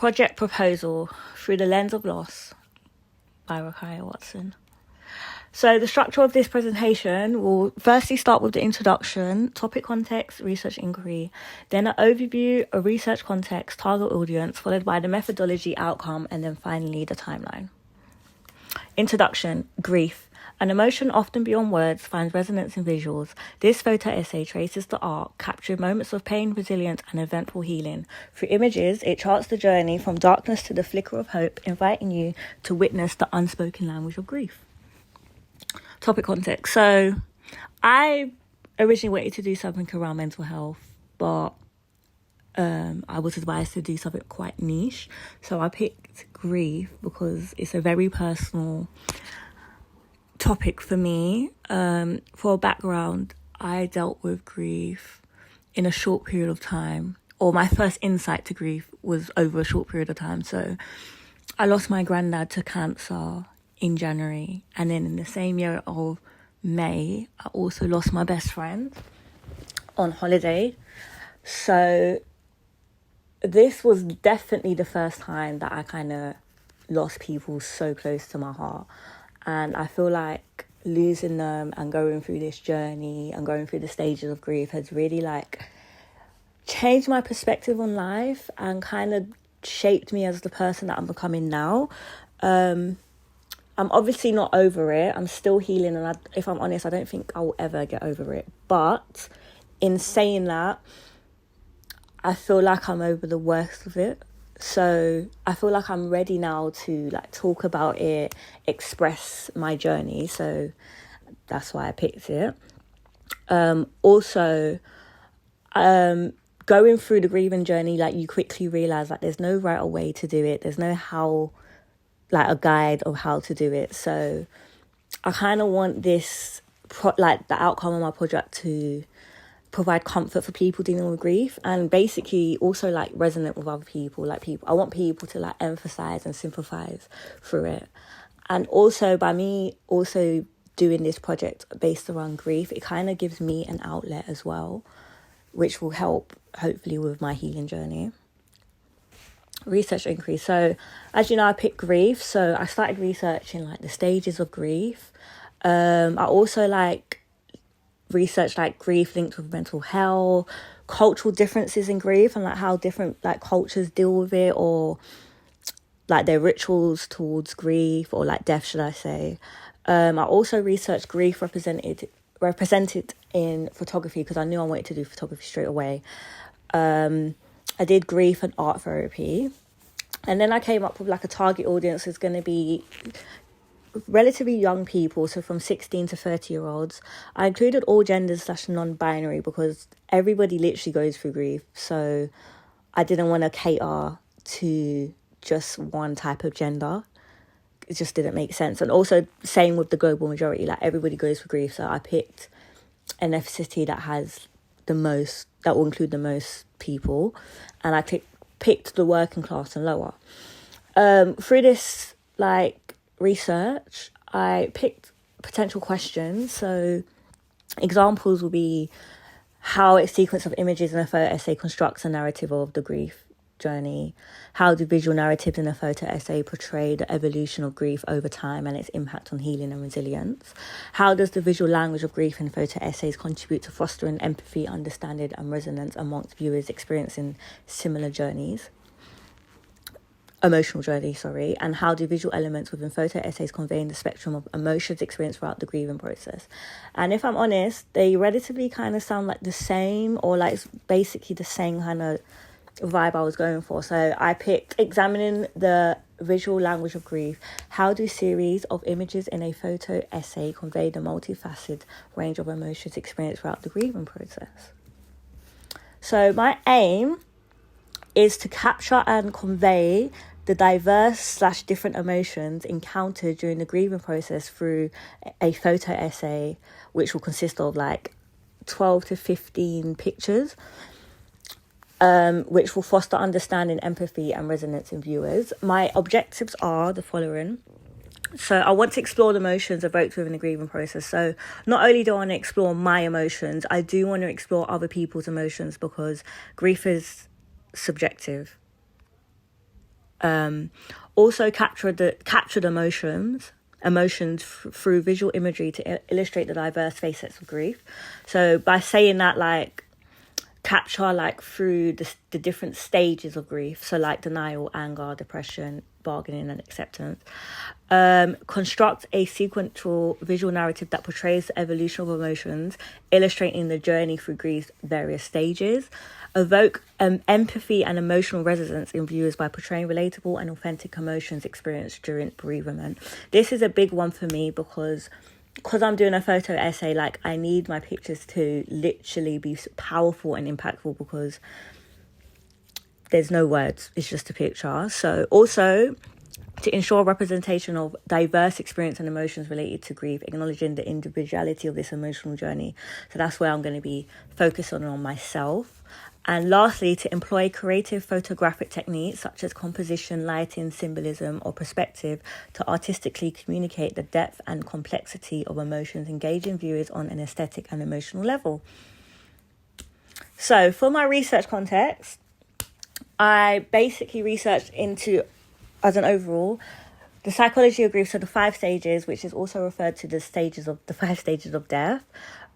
Project Proposal Through the Lens of Loss by Rakaya Watson. So the structure of this presentation will firstly start with the introduction, topic context, research inquiry, then an overview, a research context, target audience, followed by the methodology, outcome, and then finally the timeline. Introduction, grief. An emotion often beyond words finds resonance in visuals. This photo essay traces the arc, capturing moments of pain, resilience, and eventful healing. Through images, it charts the journey from darkness to the flicker of hope, inviting you to witness the unspoken language of grief. Topic context. So, I originally wanted to do something around mental health, but I was advised to do something quite niche. So I picked grief because it's a very personal topic for me. For a background, I dealt with grief in a short period of time, or my first insight to grief was over a short period of time. So I lost my granddad to cancer in January, and then in the same year of May, I also lost my best friend on holiday. So this was definitely the first time that I kind of lost people so close to my heart. And I feel like losing them and going through this journey and going through the stages of grief has really changed my perspective on life and kind of shaped me as the person that I'm becoming now. I'm obviously not over it. I'm still healing, and if I'm honest, I don't think I'll ever get over it. But in saying that, I feel like I'm over the worst of it. So I feel like I'm ready now to talk about it, express my journey. So that's why I picked it. Also, going through the grieving journey, you quickly realise there's no right way to do it. There's no how, a guide of how to do it. So I kind of want this, the outcome of my project to provide comfort for people dealing with grief, and basically also resonate with other people. I want people to emphasize and sympathize through it. And also by me also doing this project based around grief, it kind of gives me an outlet as well, which will help hopefully with my healing journey. Research inquiry. So as you know, I picked grief, so I started researching the stages of grief. I also research grief linked with mental health, cultural differences in grief, and how different cultures deal with it, or their rituals towards grief, or death, should I say. I also researched grief represented in photography, because I knew I wanted to do photography straight away. I did grief and art therapy, and then I came up with a target audience is going to be relatively young people, so from 16 to 30-year-olds. I included all genders / non-binary because everybody literally goes through grief, so I didn't want to cater to just one type of gender. It just didn't make sense. And also same with the global majority, everybody goes through grief, so I picked an ethnicity that will include the most people, and I picked the working class and lower. Through this research, I picked potential questions. So examples will be how a sequence of images in a photo essay constructs a narrative of the grief journey. How do visual narratives in a photo essay portray the evolution of grief over time and its impact on healing and resilience? How does the visual language of grief in photo essays contribute to fostering empathy, understanding, and resonance amongst viewers experiencing similar journeys? Emotional journey, and how do visual elements within photo essays convey the spectrum of emotions experienced throughout the grieving process? And if I'm honest, they relatively kind of sound the same, or it's basically the same kind of vibe I was going for. So I picked examining the visual language of grief. How do series of images in a photo essay convey the multifaceted range of emotions experienced throughout the grieving process? So my aim is to capture and convey the diverse / different emotions encountered during the grieving process through a photo essay, which will consist of 12 to 15 pictures, which will foster understanding, empathy, and resonance in viewers. My objectives are the following. So I want to explore the emotions evoked within the grieving process. So not only do I want to explore my emotions, I do want to explore other people's emotions, because grief is subjective. Also captured emotions through visual imagery to illustrate the diverse facets of grief. So by saying that, like, capture like through the different stages of grief, so like denial, anger, depression, bargaining, and acceptance. Construct a sequential visual narrative that portrays the evolution of emotions, illustrating the journey through grief's various stages. Evoke empathy and emotional resonance in viewers by portraying relatable and authentic emotions experienced during bereavement. This is a big one for me because I'm doing a photo essay. Like, I need my pictures to literally be powerful and impactful, because there's no words, it's just a picture. So also, to ensure representation of diverse experience and emotions related to grief, acknowledging the individuality of this emotional journey. So that's where I'm going to be focusing on myself. And lastly, to employ creative photographic techniques such as composition, lighting, symbolism, or perspective to artistically communicate the depth and complexity of emotions, engaging viewers on an aesthetic and emotional level. So for my research context, I basically researched into, as an overall, the psychology of grief, so the 5 stages, which is also referred to the 5 stages of death.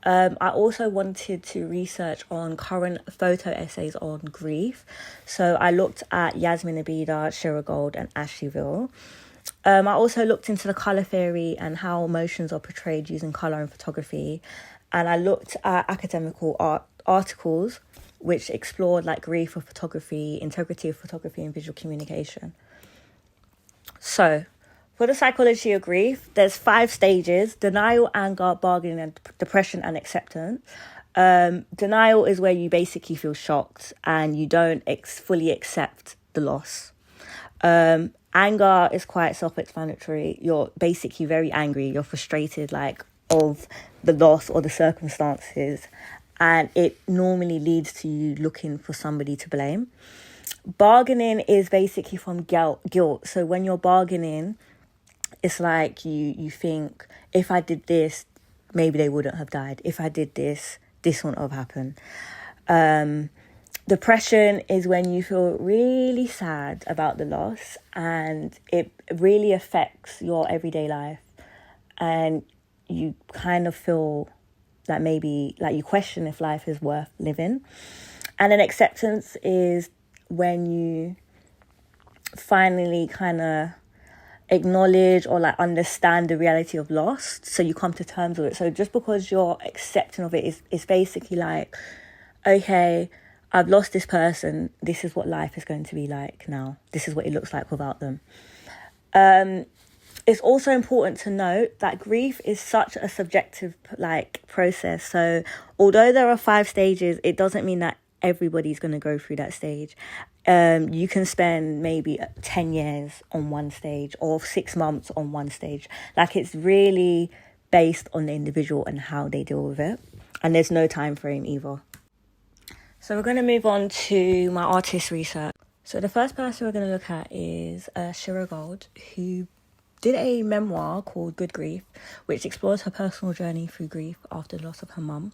I also wanted to research on current photo essays on grief. So I looked at Yasmin Abida, Shira Gold, and Ashley Ville. I also looked into the colour theory and how emotions are portrayed using colour and photography. And I looked at academical articles which explored like grief of photography, integrity of photography, and visual communication. So, for the psychology of grief, there's 5 stages: denial, anger, bargaining, and depression, and acceptance. Denial is where you basically feel shocked and you don't fully accept the loss. Anger is quite self-explanatory. You're basically very angry. You're frustrated, like, of the loss or the circumstances. And it normally leads to you looking for somebody to blame. Bargaining is basically from guilt. So when you're bargaining, it's like you think, if I did this, maybe they wouldn't have died. If I did this, this wouldn't have happened. Depression is when you feel really sad about the loss and it really affects your everyday life. And you kind of feel that maybe, like, you question if life is worth living. And then acceptance is when you finally kind of acknowledge or like understand the reality of loss, so you come to terms with it. So just because you're accepting of it is basically like, okay, I've lost this person, this is what life is going to be like now, this is what it looks like without them. It's also important to note that grief is such a subjective process. So although there are 5 stages, it doesn't mean that everybody's going to go through that stage. You can spend maybe 10 years on one stage or 6 months on one stage. Like, it's really based on the individual and how they deal with it. And there's no time frame either. So we're going to move on to my artist research. So the first person we're going to look at is Shira Gold, who did a memoir called Good Grief, which explores her personal journey through grief after the loss of her mum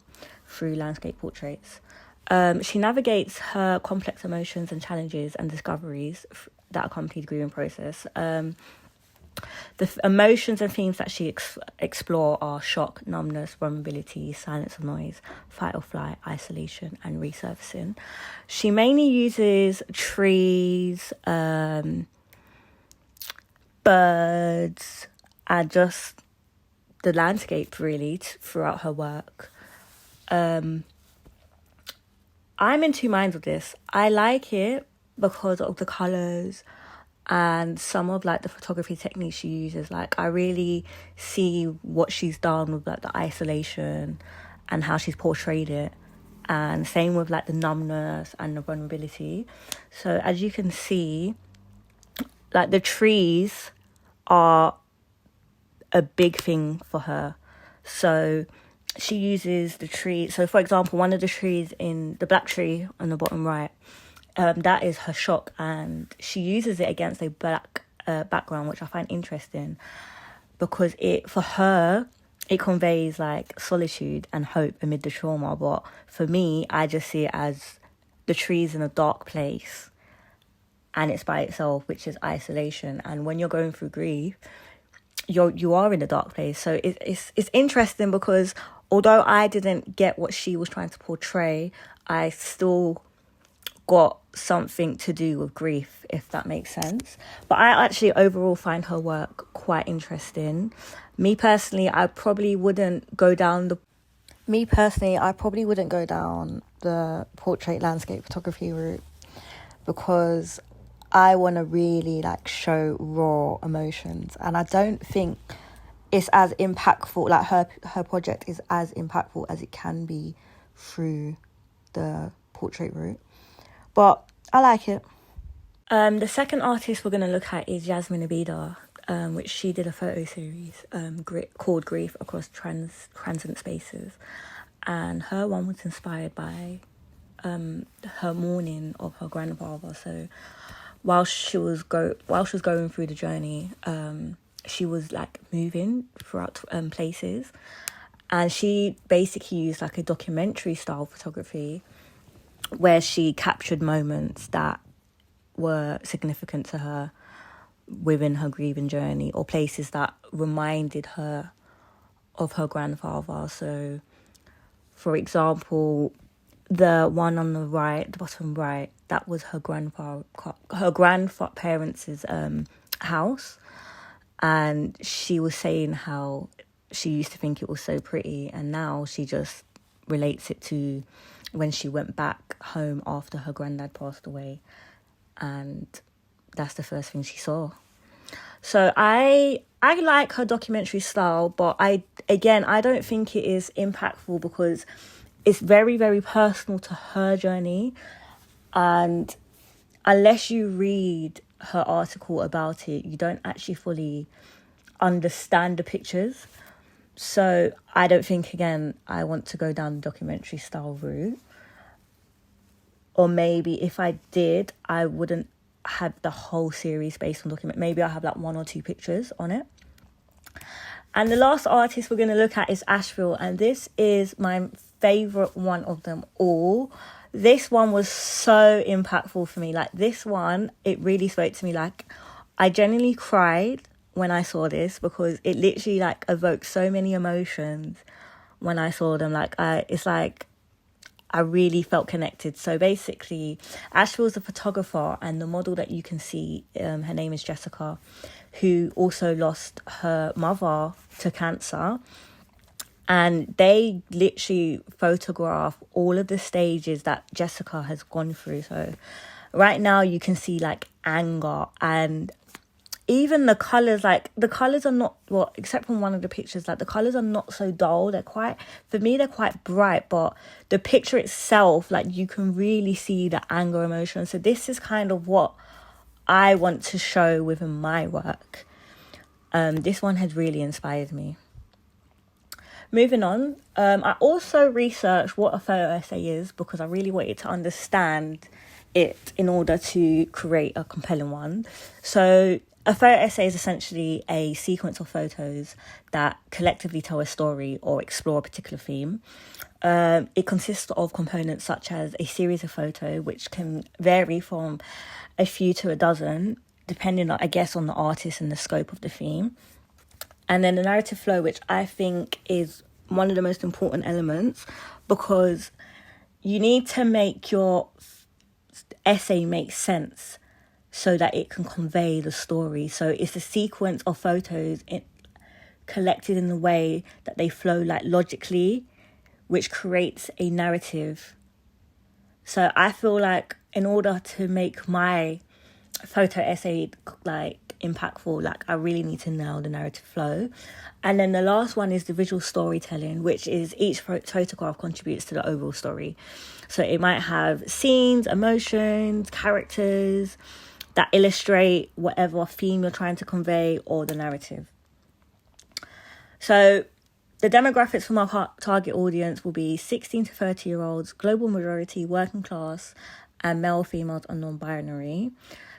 through landscape portraits. She navigates her complex emotions and challenges and discoveries that accompany the grieving process. The emotions and themes that she explore are shock, numbness, vulnerability, silence of noise, fight or flight, isolation, and resurfacing. She mainly uses trees, birds, and just the landscape really throughout her work. I'm in two minds with this. I like it because of the colours and some of like the photography techniques she uses. Like, I really see what she's done with like the isolation and how she's portrayed it, and same with like the numbness and the vulnerability. So as you can see, like the trees are a big thing for her. So she uses the tree. So for example, one of the trees in the black tree on the bottom right, that is her shock, and she uses it against a black background, which I find interesting because for her it conveys like solitude and hope amid the trauma. But for me, I just see it as the trees in a dark place and it's by itself, which is isolation. And when you're going through grief, you are in a dark place. So it's interesting because although I didn't get what she was trying to portray, I still got something to do with grief, if that makes sense. But I actually overall find her work quite interesting. Me personally, I probably wouldn't go down the portrait landscape photography route, because I want to really like show raw emotions, and I don't think it's as impactful, like her project is as impactful as it can be through the portrait route, but I like it. The second artist we're going to look at is Yasmin Abida, which she did a photo series called Grief Across Transient Spaces, and her one was inspired by her mourning of her grandfather. So while she was going through the journey, she was like moving throughout places, and she basically used like a documentary style photography where she captured moments that were significant to her within her grieving journey, or places that reminded her of her grandfather. So for example, the one on the right, the bottom right, that was her grandparents' house, and she was saying how she used to think it was so pretty, and now she just relates it to when she went back home after her granddad passed away, and that's the first thing she saw. So I like her documentary style, but I don't think it is impactful because it's very, very personal to her journey, and unless you read her article about it, you don't actually fully understand the pictures. So I don't think, again, I want to go down the documentary style route. Or maybe if I did, I wouldn't have the whole series based on document. Maybe I'll have like 1 or 2 pictures on it. And the last artist we're going to look at is Asheville, and this is my favourite one of them all. This one was so impactful for me. Like, this one, it really spoke to me. Like, I genuinely cried when I saw this because it literally like evoked so many emotions when I saw them. Like, it's like I really felt connected. So basically, Asheville's a photographer, and the model that you can see, her name is Jessica, who also lost her mother to cancer. And they literally photograph all of the stages that Jessica has gone through. So right now you can see like anger, and even the colours, like the colours are not, well, except from one of the pictures, like the colours are not so dull. They're quite bright, but the picture itself, like you can really see the anger emotion. So this is kind of what I want to show within my work. This one has really inspired me. Moving on, I also researched what a photo essay is because I really wanted to understand it in order to create a compelling one. So a photo essay is essentially a sequence of photos that collectively tell a story or explore a particular theme. It consists of components such as a series of photos, which can vary from a few to a dozen, depending, I guess, on the artist and the scope of the theme. And then the narrative flow, which I think is one of the most important elements, because you need to make your essay make sense so that it can convey the story. So it's a sequence of photos collected in the way that they flow like logically, which creates a narrative. So I feel like in order to make my photo essay like impactful, like I really need to nail the narrative flow. And then the last one is the visual storytelling, which is each photograph contributes to the overall story. So it might have scenes, emotions, characters that illustrate whatever theme you're trying to convey or the narrative. So the demographics from our target audience will be 16 to 30-year-olds, global majority, working class, and male, females, and non-binary.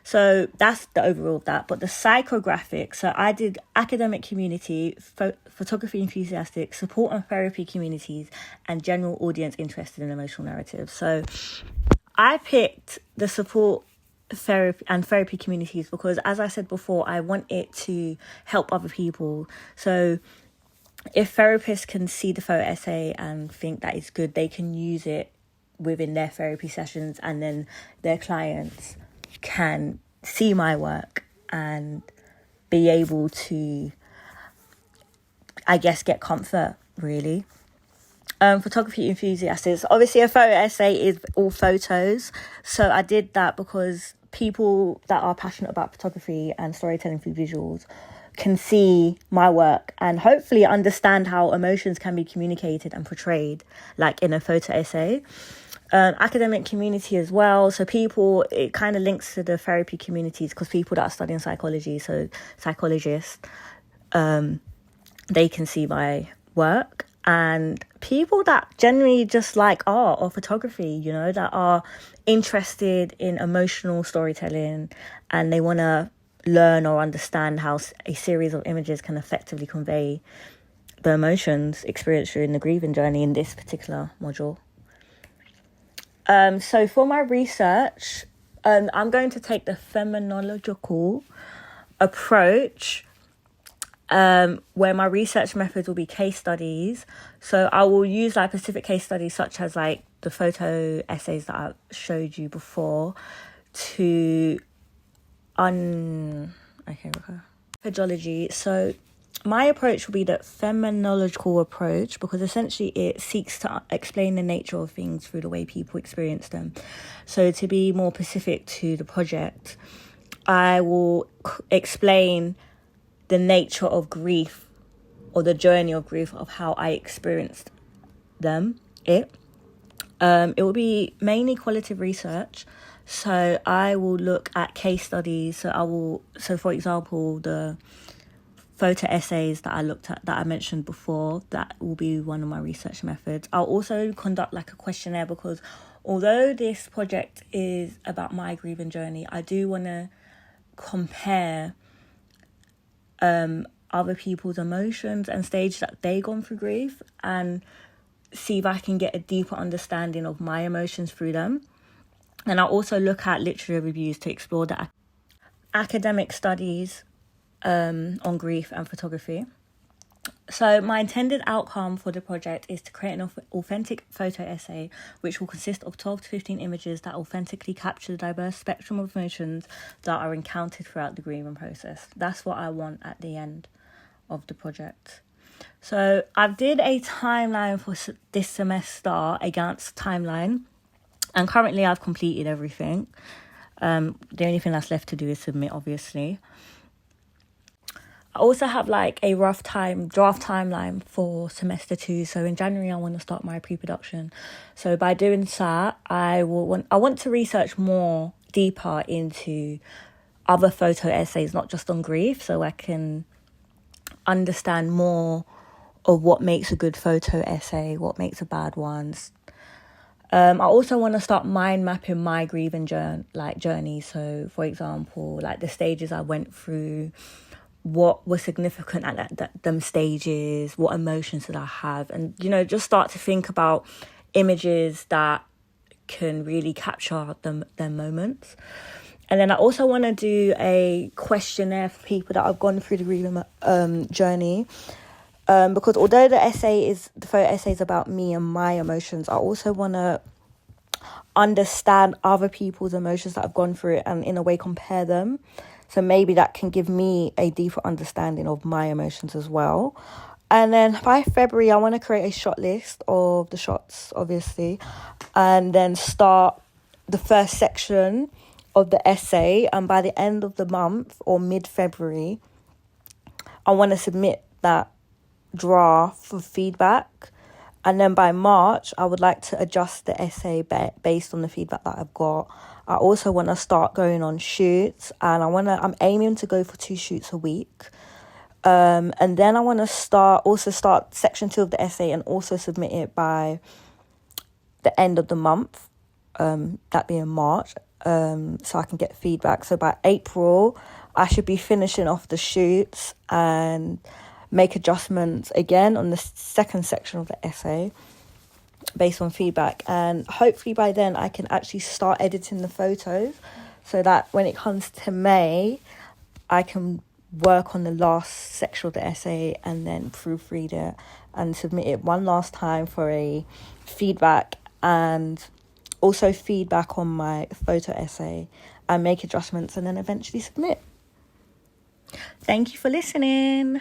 So that's the overall of that. But the psychographics, so I did academic community, photography enthusiastic, support and therapy communities, and general audience interested in emotional narratives. So I picked the support therapy communities, because as I said before, I want it to help other people. So if therapists can see the photo essay and think that it's good, they can use it within their therapy sessions, and then their clients can see my work and be able to, I guess, get comfort, really. Photography enthusiasts. Obviously, a photo essay is all photos. So I did that because people that are passionate about photography and storytelling through visuals can see my work and hopefully understand how emotions can be communicated and portrayed, like in a photo essay. Academic community as well. So people, it kind of links to the therapy communities, because people that are studying psychology, so psychologists, they can see my work. And people that generally just like art or photography, you know, that are interested in emotional storytelling and they want to learn or understand how a series of images can effectively convey the emotions experienced during the grieving journey in this particular module. So for my research, I'm going to take the phenomenological approach, where my research methods will be case studies. So I will use like specific case studies, such as like the photo essays that I showed you before, to methodology. So my approach will be the phenomenological approach, because essentially it seeks to explain the nature of things through the way people experience them. So to be more specific to the project, I will explain the nature of grief, or the journey of grief, of how I experienced it. It will be mainly qualitative research. So I will look at case studies. So for example, the photo essays that I looked at, that I mentioned before, that will be one of my research methods. I'll also conduct like a questionnaire, because although this project is about my grieving journey, I do want to compare other people's emotions and stage that they gone through grief, and see if I can get a deeper understanding of my emotions through them. And I'll also look at literature reviews to explore the academic studies on grief and photography. So my intended outcome for the project is to create an authentic photo essay, which will consist of 12 to 15 images that authentically capture the diverse spectrum of emotions that are encountered throughout the grieving process. That's what I want at the end of the project. So I did a timeline for this semester, a Gantt timeline, and currently I've completed everything. The only thing that's left to do is submit, obviously. I also have like a draft timeline for semester 2. So in January, I want to start my pre-production. So by doing that, I want to research more deeper into other photo essays, not just on grief, so I can understand more of what makes a good photo essay, what makes a bad one. I also want to start mind mapping my grieving journey. So for example, like the stages I went through, what was significant at them stages, what emotions did I have, and, you know, just start to think about images that can really capture them moments. And then I also want to do a questionnaire for people that have gone through the grieving journey, because although the photo essay is about me and my emotions, I also want to understand other people's emotions that have gone through it, and in a way compare them. So maybe that can give me a deeper understanding of my emotions as well. And then by February, I want to create a shot list of the shots, obviously, and then start the first section of the essay. And by the end of the month, or mid-February, I want to submit that draft for feedback. And then by March, I would like to adjust the essay based on the feedback that I've got. I also want to start going on shoots, and I'm aiming to go for 2 shoots a week. And then I want to start section 2 of the essay and also submit it by the end of the month, that being March, so I can get feedback. So by April, I should be finishing off the shoots and make adjustments again on the second section of the essay based on feedback. And hopefully by then I can actually start editing the photos. so that when it comes to May, I can work on the last section of the essay and then proofread it and submit it one last time for a feedback, and also feedback on my photo essay, and make adjustments and then eventually submit. Thank you for listening.